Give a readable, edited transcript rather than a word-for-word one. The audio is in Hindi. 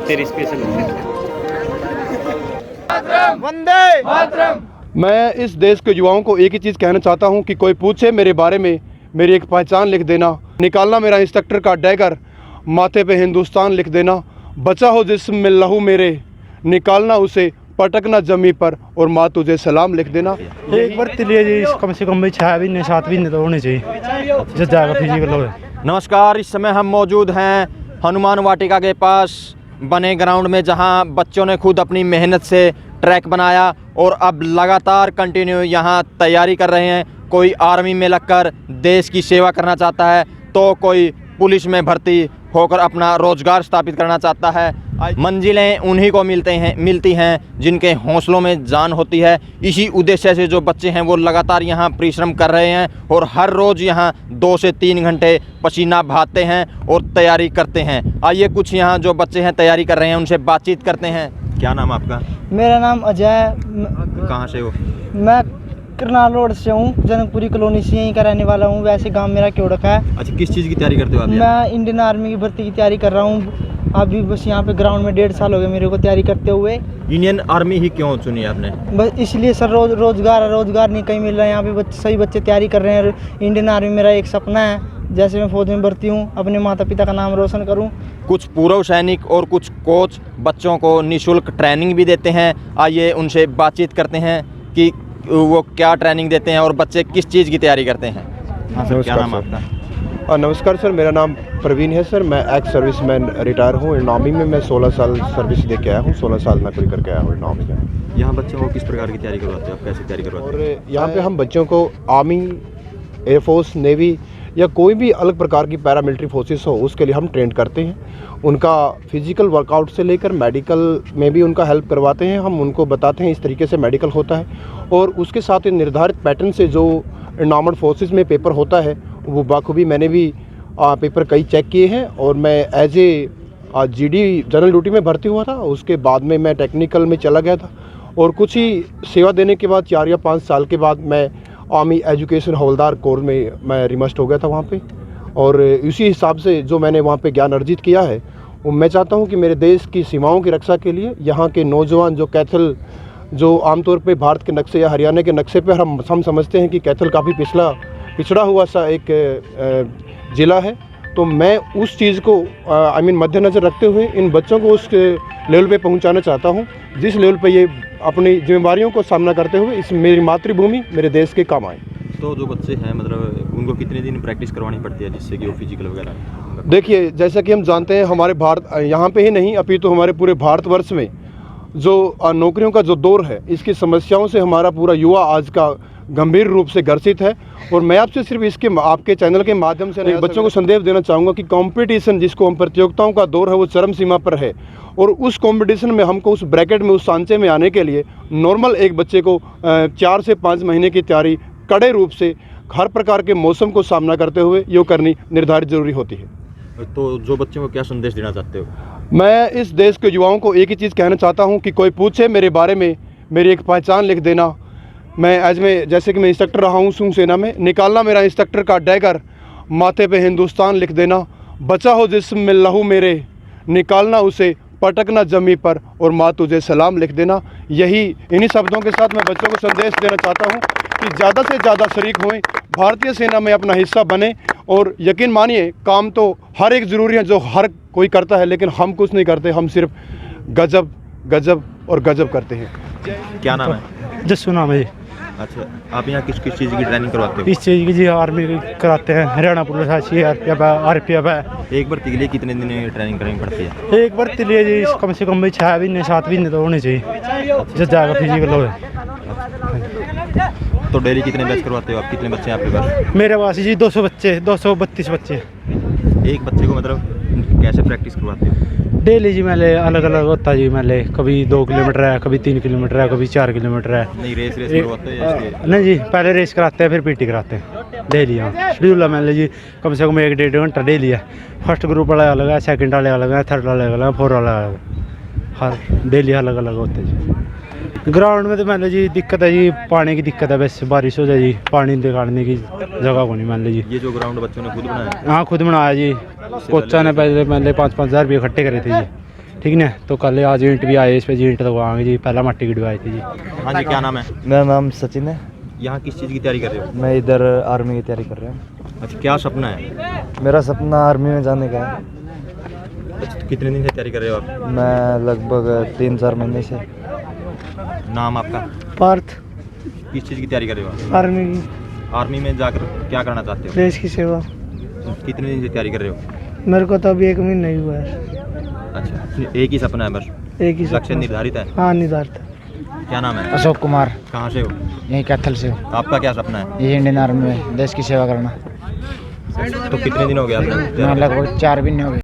तेरी स्पेशल वंदे मातरम। मैं इस देश के युवाओं को एक ही चीज़ कहना चाहता हूं कि कोई पूछे मेरे बारे में, मेरी एक पहचान लिख देना, निकालना मेरा इंस्ट्रक्टर का डैगर, माथे पे हिंदुस्तान लिख देना, बचा हो जिस्म में लहू मेरे, निकालना उसे, पटकना जमी पर और माँ तुझे सलाम लिख देना। एक बार तिलिए जी कम से कम 6 महीने 7 महीने तो होने चाहिए जब जाएगा फिजिकल हो। नमस्कार, इस समय हम मौजूद हैं हनुमान वाटिका के पास बने ग्राउंड में, जहां बच्चों ने खुद अपनी मेहनत से ट्रैक बनाया और अब लगातार कंटिन्यू यहां तैयारी कर रहे हैं। कोई आर्मी में लगकर देश की सेवा करना चाहता है, तो कोई पुलिस में भर्ती होकर अपना रोजगार स्थापित करना चाहता है। मंजिलें उन्हीं को मिलती हैं जिनके हौसलों में जान होती है। इसी उद्देश्य से जो बच्चे हैं वो लगातार यहाँ परिश्रम कर रहे हैं और हर रोज़ यहाँ 2 से 3 घंटे पसीना बहाते हैं और तैयारी करते हैं। आइए कुछ यहाँ जो बच्चे हैं तैयारी कर रहे हैं उनसे बातचीत करते हैं। क्या नाम आपका? मेरा नाम अजय है। कहाँ से हो? मैं करनाल रोड से हूँ, जनकपुरी कॉलोनी से यहीं का रहने वाला हूँ। वैसे गांव मेरा क्योड़क है। अच्छा, किस चीज़ की तैयारी करते हो आप? मैं इंडियन आर्मी की भर्ती की तैयारी कर रहा हूँ। अभी बस यहाँ पे ग्राउंड में 1.5 साल हो गए मेरे को तैयारी करते हुए। इंडियन आर्मी ही क्यों चुनी आपने? बस इसलिए सर, रोजगार नहीं कहीं मिल रहा है यहाँ पे। सही बच्चे तैयारी कर रहे हैं। इंडियन आर्मी मेरा एक सपना है, जैसे मैं फौज में भर्ती हूँ, अपने माता पिता का नाम रोशन करूँ। कुछ पूर्व सैनिक और कुछ कोच बच्चों को निःशुल्क ट्रेनिंग भी देते हैं। आइए उनसे बातचीत करते हैं कि वो क्या ट्रेनिंग देते हैं और बच्चे किस चीज़ की तैयारी करते हैं। हाँ सर, क्या नाम आपका? नमस्कार सर, मेरा नाम प्रवीण है सर। मैं एक्स सर्विसमैन रिटायर हूँ। आर्मी में मैं 16 साल सर्विस दे के आया हूँ, 16 साल नौकरी करके आया हूँ आर्मी में। यहाँ बच्चों को किस प्रकार की तैयारी करवाते हैं आप? कैसे तैयारी करवाते हैं? और यहाँ पे हम बच्चों को आर्मी, एयरफोर्स, नेवी या कोई भी अलग प्रकार की पैरामिलिट्री फोर्सेस हो उसके लिए हम ट्रेन करते हैं। उनका फिजिकल वर्कआउट से लेकर मेडिकल में भी उनका हेल्प करवाते हैं। हम उनको बताते हैं इस तरीके से मेडिकल होता है, और उसके साथ निर्धारित पैटर्न से जो आर्मड फोर्सेस में पेपर होता है वो बाखूबी मैंने भी पेपर कई चेक किए हैं। और मैं as a GD general duty में भर्ती हुआ था। उसके बाद में मैं टेक्निकल में चला गया था, और कुछ ही सेवा देने के बाद 4 या 5 साल के बाद मैं आर्मी एजुकेशन हवलदार कोर में मैं रिमस्ट हो गया था वहाँ पे। और इसी हिसाब से जो मैंने वहाँ पे ज्ञान अर्जित किया है, वो मैं चाहता हूँ कि मेरे देश की सीमाओं की रक्षा के लिए यहाँ के नौजवान जो कैथल, जो आमतौर पे भारत के नक्शे या हरियाणा के नक्शे पे हम समझते हैं कि कैथल काफ़ी पिछड़ा हुआ सा एक ज़िला है, तो मैं उस चीज़ को मद्देनज़र रखते हुए इन बच्चों को उस लेवल पे पहुंचाना चाहता हूं जिस लेवल पे ये अपनी जिम्मेदारियों को सामना करते हुए इस मेरी मातृभूमि, मेरे देश के काम आए। तो जो बच्चे हैं, मतलब उनको कितने दिन प्रैक्टिस करवानी पड़ती है जिससे कि वो फिजिकल वगैरह? देखिए, जैसा कि हम जानते हैं हमारे भारत, यहाँ पे ही नहीं अपितु हमारे पूरे भारतवर्ष में जो नौकरियों का जो दौर है, इसकी समस्याओं से हमारा पूरा युवा आज का गंभीर रूप से ग्रसित है। और मैं आपसे सिर्फ इसके आपके चैनल के माध्यम से बच्चों को संदेश देना चाहूँगा कि कंपटीशन, जिसको हम प्रतियोगिताओं का दौर है, वो चरम सीमा पर है। और उस कंपटीशन में हमको उस ब्रैकेट में, उस सांचे में आने के लिए नॉर्मल एक बच्चे को 4 से 5 महीने की तैयारी कड़े रूप से हर प्रकार के मौसम को सामना करते हुए ये करनी निर्धारित जरूरी होती है। तो जो बच्चों को क्या संदेश देना चाहते हो? मैं इस देश के युवाओं को एक ही चीज़ कहना चाहता हूँ कि कोई पूछे मेरे बारे में, मेरी एक पहचान लिख देना। मैं जैसे कि मैं इंस्ट्रक्टर रहा हूँ सेना में, निकालना मेरा इंस्ट्रक्टर का डैगर, माथे पे हिंदुस्तान लिख देना, बचा हो जिस्म में लहू मेरे, निकालना उसे, पटकना जमी पर और माँ तुझे सलाम लिख देना। इन्हीं शब्दों के साथ मैं बच्चों को संदेश देना चाहता हूँ कि ज़्यादा से ज़्यादा शरीक हों, भारतीय सेना में अपना हिस्सा बने। और यकीन मानिए, काम तो हर एक ज़रूरी है जो हर कोई करता है, लेकिन हम कुछ नहीं करते, हम सिर्फ गजब गजब और गजब करते हैं। क्या नाम है? जस्सू नाम है जी। अच्छा, आप यहाँ किस चीज़ की ट्रेनिंग करवाते हो? इस चीज़ की जी आर्मी कराते हैं, हरियाणा पुलिस, RPF है। एक भर्ती के लिए कितने दिन ट्रेनिंग करनी पड़ती है? एक बार तिलिए जी कम से कम 6 महीने 7 महीने तो होने चाहिए जब जाएगा फिजिकल हो। तो डेली कितने बैच करवाते हो आप? कितने बच्चे हैं आपके पास? मेरे पास जी 200 बच्चे, 232 बच्चे। एक बच्चे को मतलब कैसे प्रैक्टिस करवाते हो? डेली जी मैंने अलग अलग होता जी। मैंने कभी 2 किलोमीटर है, कभी 3 किलोमीटर है, कभी 4 किलोमीटर है। नहीं, रेस करवाते हैं? नहीं जी, पहले रेस कराते हैं, फिर PT कराते हैं डेली। हाँ, शेड्यूल है मैंने जी कम से कम 1-1.5 घंटा डेली है। फर्स्ट ग्रुप वाला अलग है, सेकंड वाले अलग है, थर्ड वाले अलग है, 4 वाला अलग है। हर डेली अलग अलग होते हैं जी। ग्राउंड में तो मैंने जी दिक्कत है जी, पानी की दिक्कत है। वैसे बारिश हो जाए जी, पानी निकालने की जगह को नहीं मान ली जी। ये जो ग्राउंड बच्चों ने खुद बनाया? हाँ, खुद बनाया जी। कोचा ने पहले 5-5 हज़ार रुपये इकट्ठे करे थे जी, ठीक है। तो कल आज यूनिट भी आए, इस पे जी यूनिट लगवाएंगे जी, पहला मट्टी की डुबाई थी जी। हाँ जी, क्या नाम है? मेरा नाम सचिन है। यहाँ किस चीज़ की तैयारी कर रहे हो? मैं इधर आर्मी की तैयारी कर रहा हूँ। अच्छा, क्या सपना है? मेरा सपना आर्मी में जाने का है। अच्छा, तो कितने दिन से तैयारी कर रहे हो आप? मैं लगभग 3-4 महीने से। नाम आपका? पार्थ, किस चीज़ की तैयारी कर रहे हो आप? आर्मी की, आर्मी में जाकर क्या करना चाहते हो? देश की सेवा। कितने दिन से तैयारी कर रहे हो? मेरे को तो अभी 1 महीना ही हुआ है। अच्छा, एक ही सपना है बस? एक ही लक्ष्य सपना। निर्धारित है? हाँ, निर्धारित। क्या नाम है? अशोक कुमार, कहाँ से हो? यहीं कैथल से हूँ। आपका क्या सपना है? ये इंडियन आर्मी में देश की सेवा करना। तो कितने दिन हो गए आपने? मैं लगभग 4 महीने हो गए।